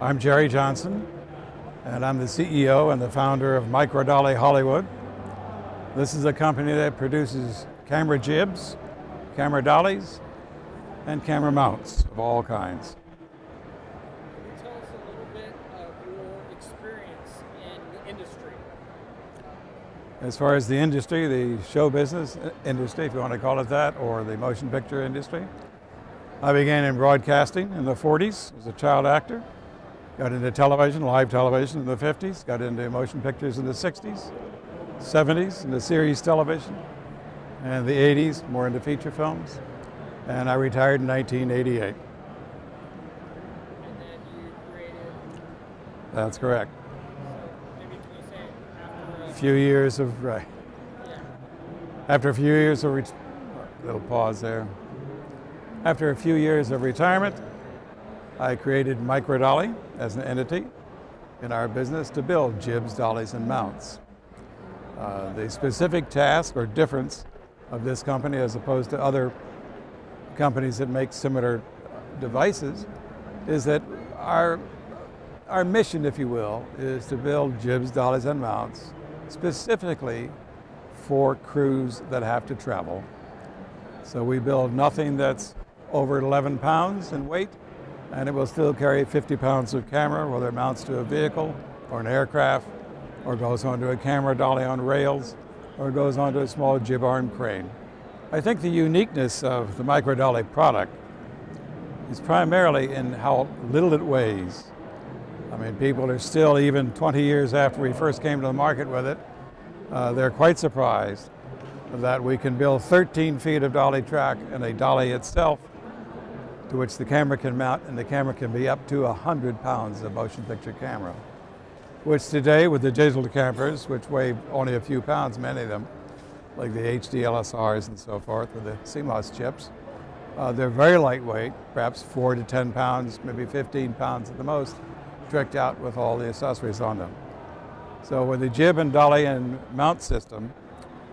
I'm Jerry Johnson, and I'm the CEO and the founder of Microdolly Hollywood. This is a company that produces camera jibs, camera dollies, and camera mounts of all kinds. Tell us a little bit of your experience in the industry. As far as the industry, the show business industry, if you want to call it that, or the motion picture industry, I began in broadcasting in the 40s as a child actor. Got into television, live television in the 50s, got into motion pictures in the 60s, 70s, into series television, and the 80s, more into feature films. And I retired in 1988. And then you created... That's correct. So maybe can you say after A few years of, right. Yeah. After a few years of, little pause there. After a few years of retirement, I created Microdolly as an entity in our business to build jibs, dollies, and mounts. The specific task or difference of this company as opposed to other companies that make similar devices is that our mission, if you will, is to build jibs, dollies, and mounts specifically for crews that have to travel. So we build nothing that's over 11 pounds in weight, and it will still carry 50 pounds of camera, whether it mounts to a vehicle or an aircraft, or goes onto a camera dolly on rails, or goes onto a small jib arm crane. I think the uniqueness of the Microdolly product is primarily in how little it weighs. I mean, people are still, even 20 years after we first came to the market with it, they're quite surprised that we can build 13 feet of dolly track and a dolly itself to which the camera can mount, and the camera can be up to 100 pounds of motion picture camera, which today with the digital cameras, which weigh only a few pounds, many of them, like the HD LSRs and so forth, with the CMOS chips, they're very lightweight, perhaps 4 to 10 pounds, maybe 15 pounds at the most, tricked out with all the accessories on them. So with the jib and dolly and mount system,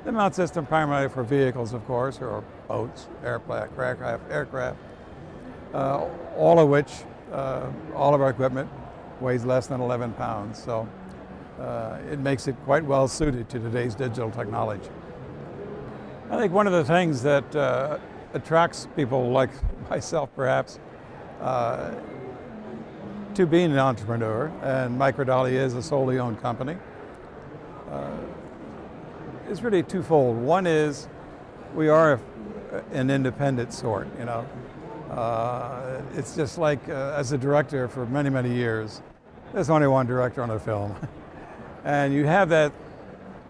the mount system primarily for vehicles, of course, or boats, aircraft, all of which, all of our equipment weighs less than 11 pounds. So it makes it quite well suited to today's digital technology. I think one of the things that attracts people like myself, perhaps, to being an entrepreneur, and Microdolly is a solely owned company, is really twofold. One is we are an independent sort, you know. It's just like as a director for many, many years, there's only one director on a film. And you have that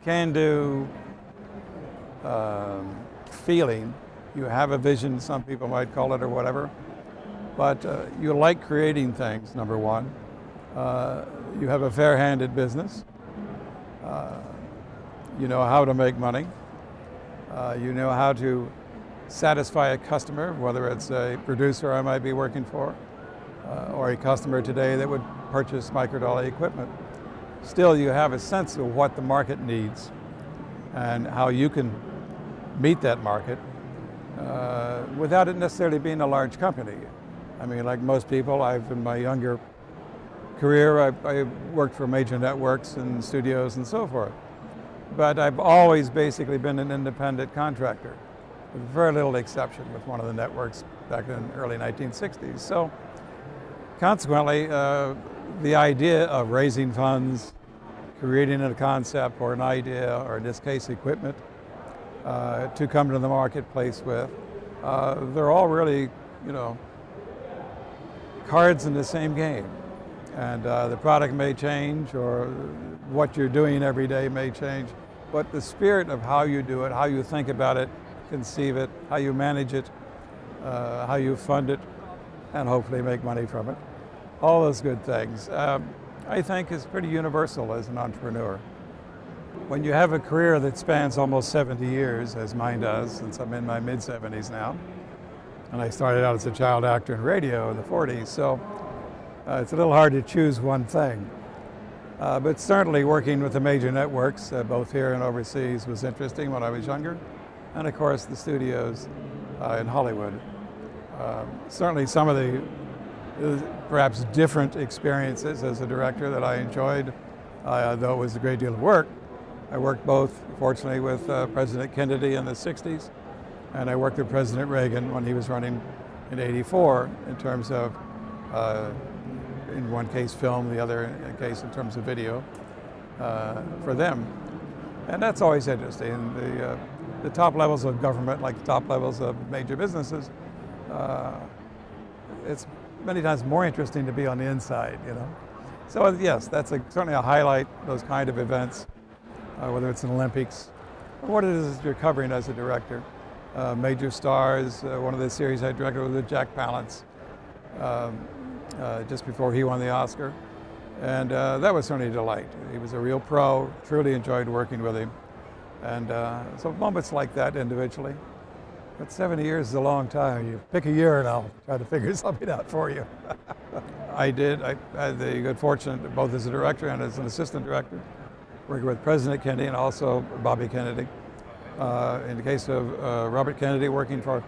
can-do feeling. You have a vision, some people might call it or whatever, but you like creating things, number one. You have a fair-handed business. You know how to make money. You know how to satisfy a customer, whether it's a producer I might be working for, or a customer today that would purchase Microdolly equipment. Still, you have a sense of what the market needs and how you can meet that market without it necessarily being a large company. I mean, like most people, in my younger career, I worked for major networks and studios and so forth. But I've always basically been an independent contractor, with very little exception with one of the networks back in the early 1960s. So consequently, the idea of raising funds, creating a concept or an idea, or in this case equipment, to come to the marketplace with, they're all really, you know, cards in the same game. And the product may change, or what you're doing every day may change, but the spirit of how you do it, how you think about it, conceive it, how you manage it, how you fund it, and hopefully make money from it, all those good things, I think is pretty universal as an entrepreneur. When you have a career that spans almost 70 years, as mine does, since I'm in my mid-70s now, and I started out as a child actor in radio in the 40s, so it's a little hard to choose one thing. But certainly working with the major networks, both here and overseas, was interesting when I was younger. And of course the studios in Hollywood. Certainly some of the perhaps different experiences as a director that I enjoyed, though it was a great deal of work. I worked both, fortunately, with President Kennedy in the 60s, and I worked with President Reagan when he was running in '84 in terms of, in one case film, the other case in terms of video for them. And that's always interesting. The top levels of government, like the top levels of major businesses, it's many times more interesting to be on the inside, you know. So yes, that's certainly a highlight, those kind of events, whether it's an Olympics, or what it is you're covering as a director. Major stars, one of the series I directed was with Jack Palance, just before he won the Oscar. And that was certainly a delight. He was a real pro, truly enjoyed working with him. And so moments like that individually. But 70 years is a long time. You pick a year and I'll try to figure something out for you. I had the good fortune, both as a director and as an assistant director, working with President Kennedy and also Bobby Kennedy. In the case of Robert Kennedy, working for,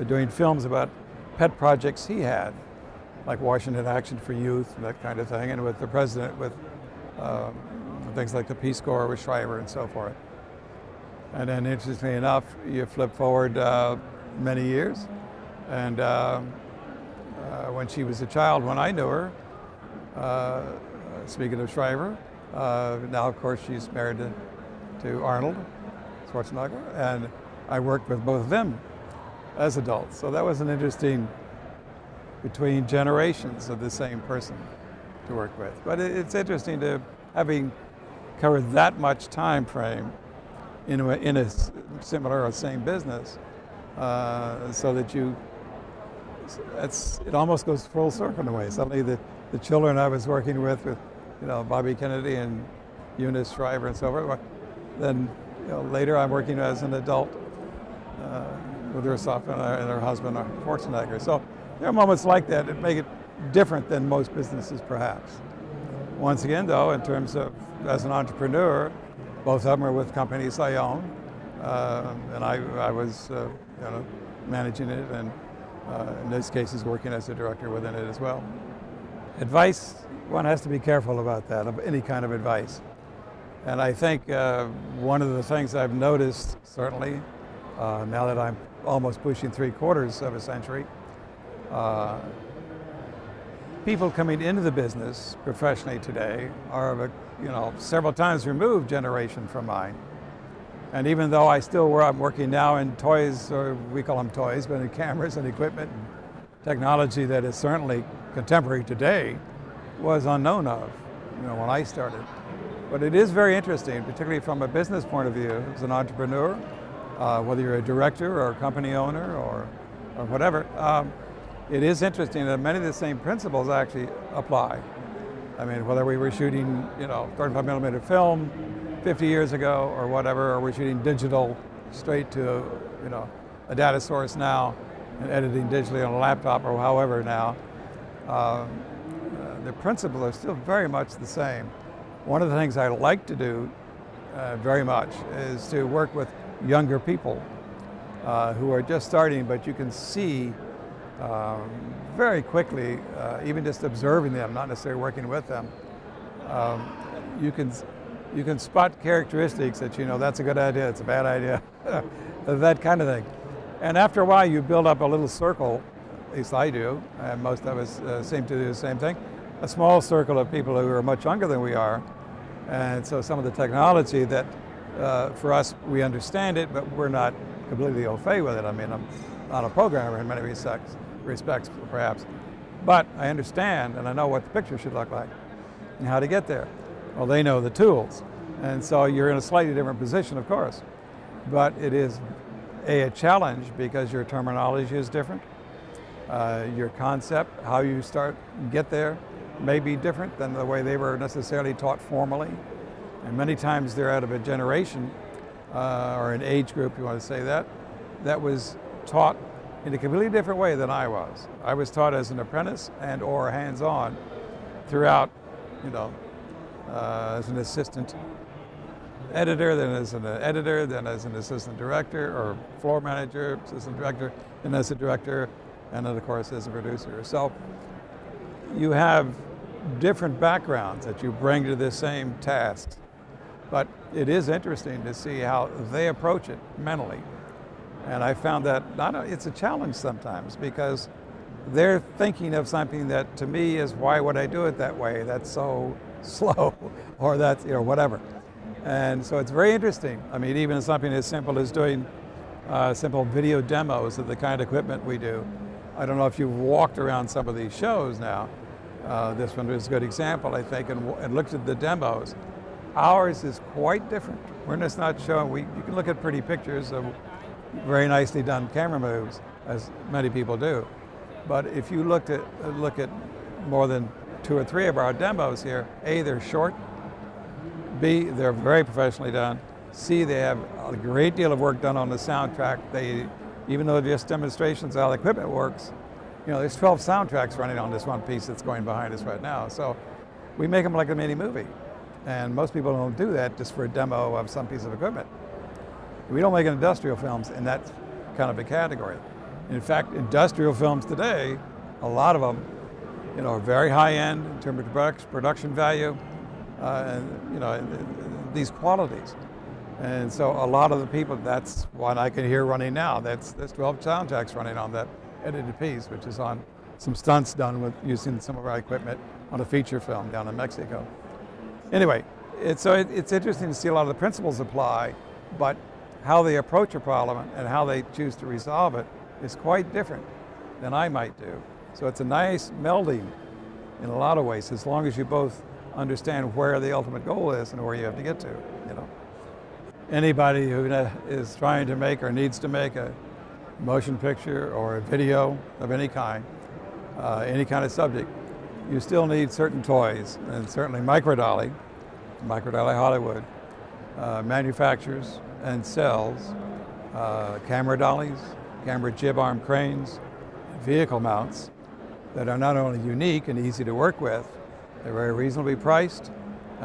doing films about pet projects he had, like Washington Action for Youth and that kind of thing, and with the president with things like the Peace Corps with Shriver and so forth. And then interestingly enough, you flip forward many years, and when she was a child, when I knew her, speaking of Shriver, now of course she's married to Arnold Schwarzenegger, and I worked with both of them as adults. So that was an interesting between generations of the same person to work with. But it's interesting to having covered that much time frame in a similar or same business, so that it almost goes full circle in a way. Suddenly the children I was working with, you know, Bobby Kennedy and Eunice Shriver and so forth, then later I'm working as an adult with herself and her husband, Schwarzenegger. So there are moments like that that make it different than most businesses, perhaps. Once again, though, in terms of as an entrepreneur, both of them are with companies I own, and I was managing it, and in those cases working as a director within it as well. Advice, one has to be careful about that, of any kind of advice. And I think one of the things I've noticed, certainly, now that I'm almost pushing 3/4 of a century, people coming into the business professionally today are, several times removed generation from mine. And even though I'm working now in toys, or we call them toys, but in cameras and equipment and technology that is certainly contemporary today, was unknown of, when I started. But it is very interesting, particularly from a business point of view, as an entrepreneur, whether you're a director or a company owner or whatever. It is interesting that many of the same principles actually apply. I mean, whether we were shooting, 35 millimeter film 50 years ago or whatever, or we're shooting digital straight to, a data source now and editing digitally on a laptop or however now, the principles are still very much the same. One of the things I like to do very much is to work with younger people who are just starting, but you can see very quickly, even just observing them, not necessarily working with them, you can spot characteristics that that's a good idea, it's a bad idea, that kind of thing. And after a while, you build up a little circle, at least I do, and most of us seem to do the same thing, a small circle of people who are much younger than we are. And so some of the technology that, for us, we understand it, but we're not completely au fait with it. I mean, I'm not a programmer in many respects perhaps. But I understand and I know what the picture should look like and how to get there. Well, they know the tools. And so you're in a slightly different position, of course. But it is a challenge because your terminology is different. Your concept, how you get there, may be different than the way they were necessarily taught formally. And many times they're out of a generation or an age group, you want to say that was taught in a completely different way than I was. I was taught as an apprentice and or hands-on throughout, as an assistant editor, then as an editor, then as an assistant director or floor manager, assistant director, then as a director, and then of course as a producer. So you have different backgrounds that you bring to the same task. But it is interesting to see how they approach it mentally. And I found that it's a challenge sometimes because they're thinking of something that to me is, why would I do it that way? That's so slow, or that's, whatever. And so it's very interesting. I mean, even something as simple as doing simple video demos of the kind of equipment we do. I don't know if you've walked around some of these shows now. This one is a good example, I think, and looked at the demos. Ours is quite different. We're just not showing, you can look at pretty pictures of very nicely done camera moves, as many people do. But if you look at more than 2 or 3 of our demos here, A, they're short, B, they're very professionally done, C, they have a great deal of work done on the soundtrack. Even though they're just demonstrations of how the equipment works, there's 12 soundtracks running on this one piece that's going behind us right now. So we make them like a mini movie. And most people don't do that just for a demo of some piece of equipment. We don't make industrial films in that kind of a category. In fact, industrial films today, a lot of them, are very high end in terms of production value, and these qualities. And so a lot of the people, that's one I can hear running now. There's 12 soundtracks running on that edited piece, which is on some stunts done with using some of our equipment on a feature film down in Mexico. Anyway, it's interesting to see a lot of the principles apply, but how they approach a problem and how they choose to resolve it is quite different than I might do. So it's a nice melding in a lot of ways, as long as you both understand where the ultimate goal is and where you have to get to. Anybody who is trying to make or needs to make a motion picture or a video of any kind of subject, you still need certain toys, and certainly Microdolly Hollywood, manufactures and sells camera dollies, camera jib arm cranes, vehicle mounts that are not only unique and easy to work with, they're very reasonably priced.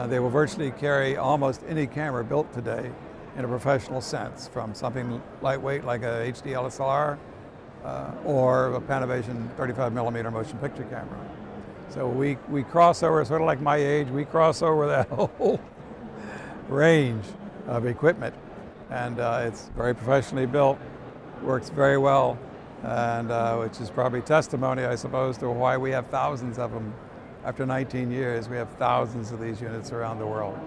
They will virtually carry almost any camera built today in a professional sense, from something lightweight like a HD LSLR or a Panavision 35mm motion picture camera. So we cross over, sort of like my age, we cross over that whole range of equipment. And it's very professionally built, works very well, and which is probably testimony, I suppose, to why we have thousands of them. After 19 years, we have thousands of these units around the world.